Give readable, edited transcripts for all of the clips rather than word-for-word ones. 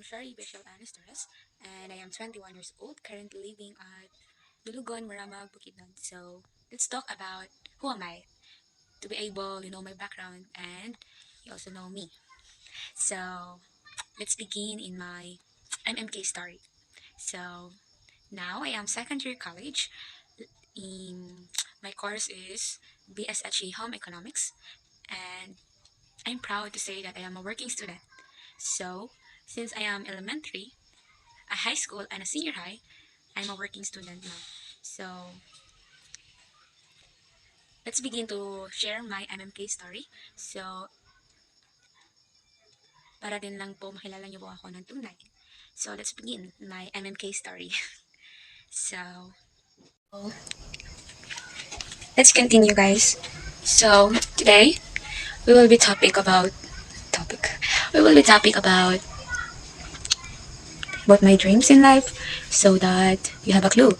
am Shari Bishop Anastras, and I am 21 years old, currently living at Dulugon, Maramag, Bukidnon. So let's talk about who am I, to be able, my background, and you also know me. So let's begin in my MMK story. So now I am second year college. In my course is BSHE Home Economics, and I'm proud to say that I am a working student. So since I am elementary, a high school, and a senior high, I'm a working student now. So, let's begin to share my MMK story. So, para din lang po makilala niyo po ako ng tunay. So, let's begin my MMK story. So, let's continue, guys. So, today, we will be topic. We will be talking about my dreams in life, so that you have a clue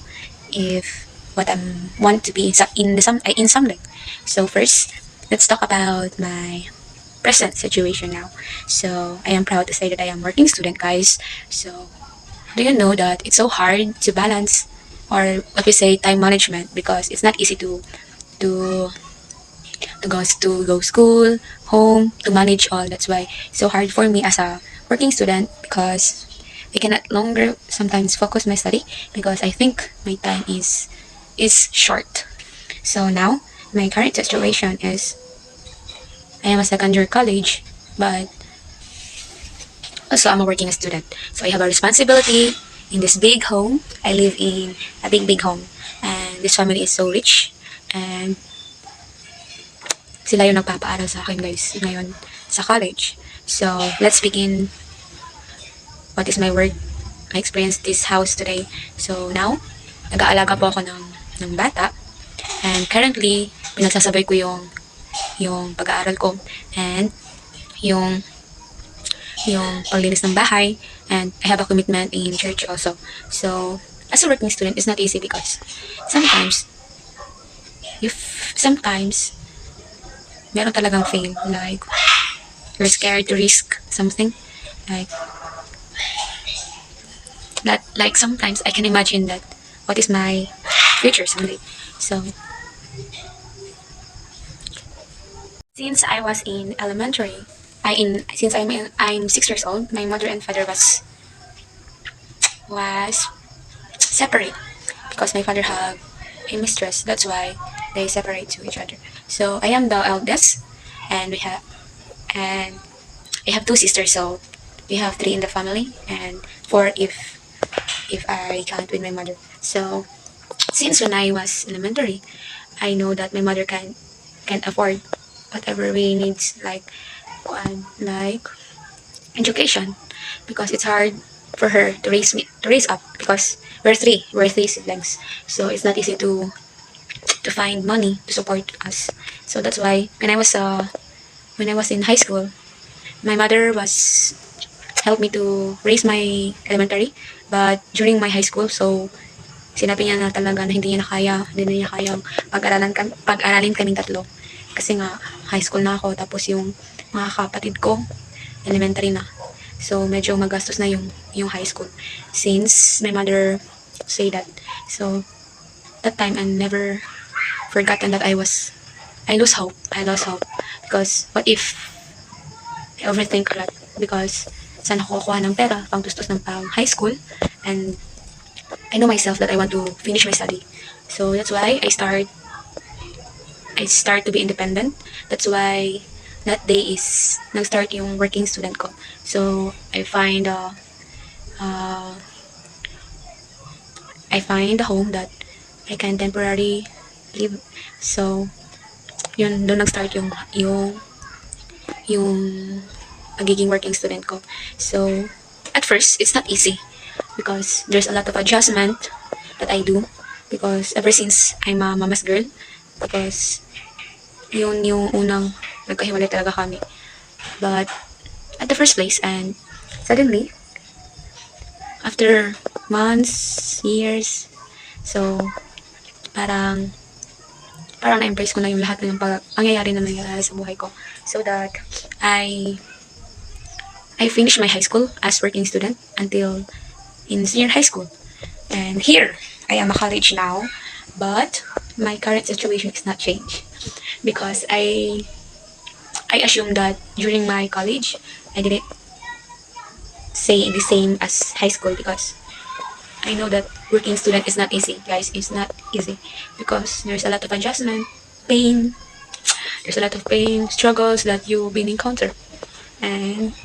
if what I want to be in someday. So first, let's talk about my present situation now. So I am proud to say that I am working student, guys. So do you know that it's so hard to balance, or what we say, time management, because it's not easy to to go school, home, to manage all. That's why it's so hard for me as a working student, because I cannot longer sometimes focus my study because I think my time is short. So now my current situation is I am a second year college, but also I'm a working student. So I have a responsibility in this big home. I live in a big home, and this family is so rich, and sila yung nagpapaaral sa akin, guys, ngayon sa college. So let's begin what is my work, my experience this house today. So now, nag-aalaga po ako ng bata, and currently pinagsasabay ko yung pag-aaral ko, and yung yung paglinis ng bahay, and I have a commitment in church also. So as a working student, it's not easy because sometimes sometimes meron talagang fail, like you're scared to risk something, like that. Like sometimes I can imagine that what is my future someday. So since I was in elementary, since I'm 6 years old, my mother and father was separate because my father have a mistress. That's why they separate to each other. So I am the eldest, and and I have two sisters. So we have three in the family, and four if I count with my mother. So since when I was elementary, I know that my mother can afford whatever we needs, like education, because it's hard for her to raise up, because we're three siblings, so it's not easy to find money to support us. So that's why when I was in high school, my mother was helped me to raise my elementary, but during my high school, so sinabi niya na talaga na hindi na niya kayang pag-aralin kaming tatlo, kasi nga high school na ako, tapos yung mga kapatid ko elementary na. So medyo magastos na yung high school, since my mother say that. So that time I never forgotten that I lose hope. Because what if I overthink a lot, because saan ako kukuha ng pera pang tustos ng pang high school, and I know myself that I want to finish my study. So that's why I start to be independent. That's why that day is nag-start yung working student ko. So uh, I find a home that I can temporarily live. So yun, doon nag-start yung pagiging working student ko. So at first, it's not easy because there's a lot of adjustment that I do, because ever since I'm a mama's girl, because yun yung unang nagkahiwalay talaga kami. But at the first place, and suddenly, after months, years, so parang na-embrace ko na yung lahat ng pangyayari na nangyayari sa buhay ko, so that I I finished my high school as working student until in senior high school. And here, I am a college now, but my current situation is not changed because I assume that during my college, I didn't say the same as high school because I know that working student is not easy, guys. It's not easy because there's a lot of adjustment, pain. There's a lot of pain, struggles that you've been encounter, and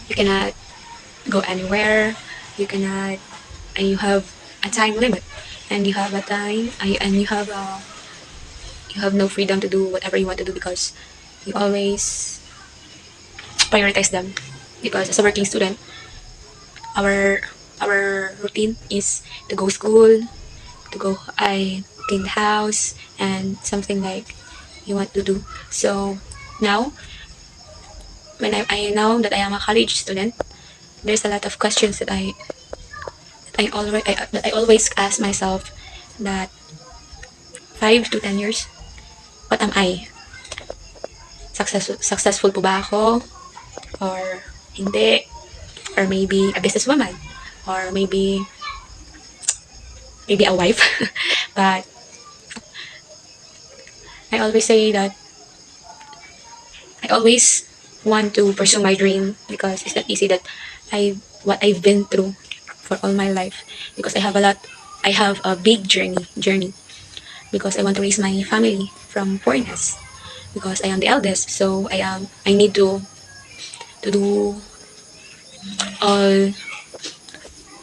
you cannot go anywhere. You cannot, and you have a time limit, and you have a time, and you have no freedom to do whatever you want to do because you always prioritize them. Because as a working student, our our routine is to go school, to go I clean the house and something like you want to do. So now when I know that I am a college student, there's a lot of questions that I always ask myself that 5 to 10 years, what am I? Successful po ba ako? Or hindi? Or maybe a businesswoman? Or maybe a wife? But I always say that I always want to pursue my dream because it's not easy that what I've been through for all my life because I have a big journey because I want to raise my family from poorness because I am the eldest, so I need to do all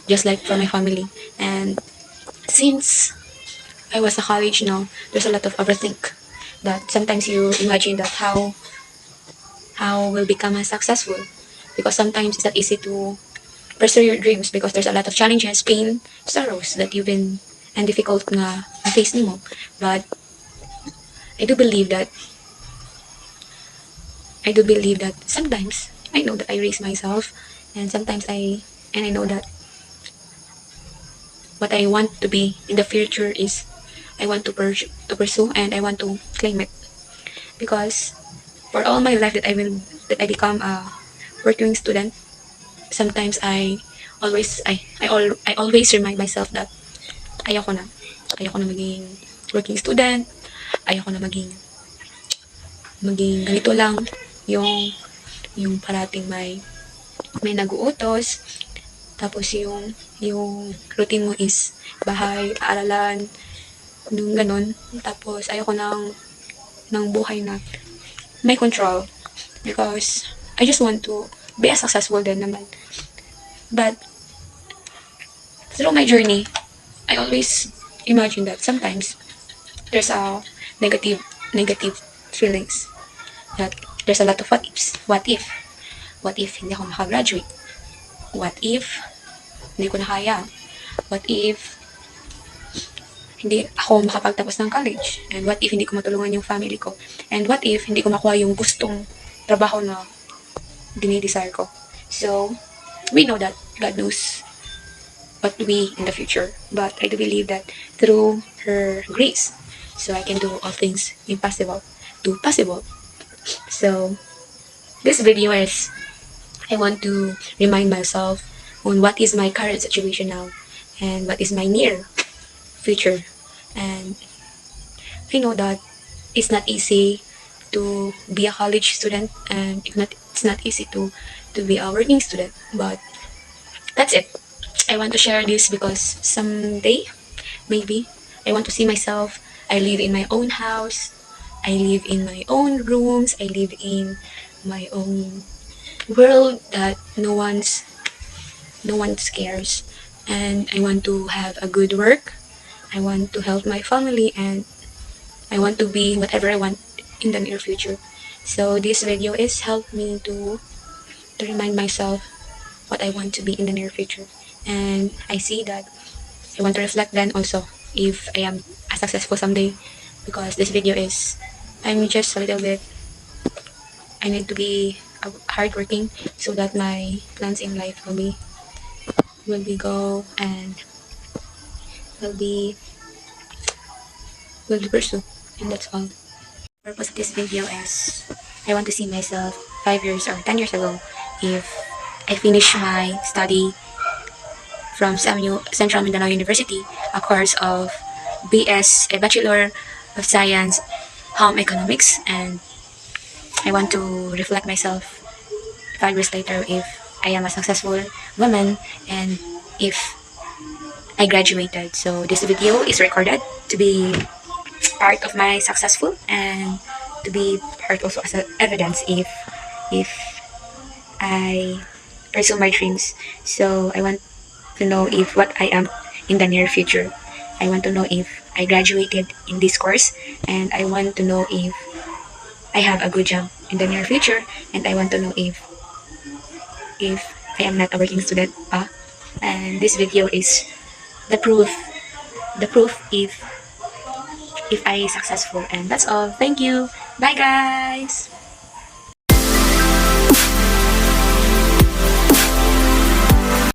just like for my family. And since I was a college now, there's a lot of overthink that sometimes you imagine that how will become a successful because sometimes it's not easy to pursue your dreams because there's a lot of challenges, pain, sorrows that you've been and difficult na face nimo. But I do believe that sometimes I know that I raise myself and sometimes I know that what I want to be in the future is I want to pursue and I want to claim it because for all my life that I become a working student, sometimes I always remind myself that ayoko na. Ayoko na maging working student. Ayoko na maging ganito lang yung parating may nag-uutos. Tapos yung routine mo is bahay, aralan, yung ganun. Tapos ayoko ng buhay na may control because I just want to be a successful din naman. But through my journey, I always imagine that sometimes there's a negative feelings that there's a lot of what ifs. What if hindi ako makagraduate? What if hindi ko na kaya? What if hindi ako makapagtapos ng college? And what if hindi ko matulungan yung family ko? And what if hindi ko makuha yung gustong trabaho na dinidesire ko? So, we know that God knows what we in the future. But I do believe that through her grace, so I can do all things impossible to possible. So, this video is I want to remind myself on what is my current situation now and what is my near future. And I know that it's not easy to be a college student and it's not easy to be a working student, but that's it. I want to share this because someday maybe I want to see myself. I live in my own house, I live in my own rooms, I live in my own world that no one cares, and I want to have a good work. I want to help my family and I want to be whatever I want in the near future. So this video is help me to remind myself what I want to be in the near future. And I see that I want to reflect then also if I am successful someday because this video is I'm just a little bit I need to be hardworking so that my plans in life will be go and will be pursue, and that's all. The purpose of this video is I want to see myself 5 years or 10 years ago, if I finish my study from SMU, Central Mindanao University, a course of BS, a Bachelor of Science, Home Economics, and I want to reflect myself 5 years later if I am a successful woman and if I graduated. So this video is recorded to be part of my successful and to be part also as a evidence if I pursue my dreams. So I want to know if what I am in the near future. I want to know if I graduated in this course, and I want to know if I have a good job in the near future, and I want to know if I am not a working student. And this video is the proof if I successful. And that's all. Thank you. Bye guys.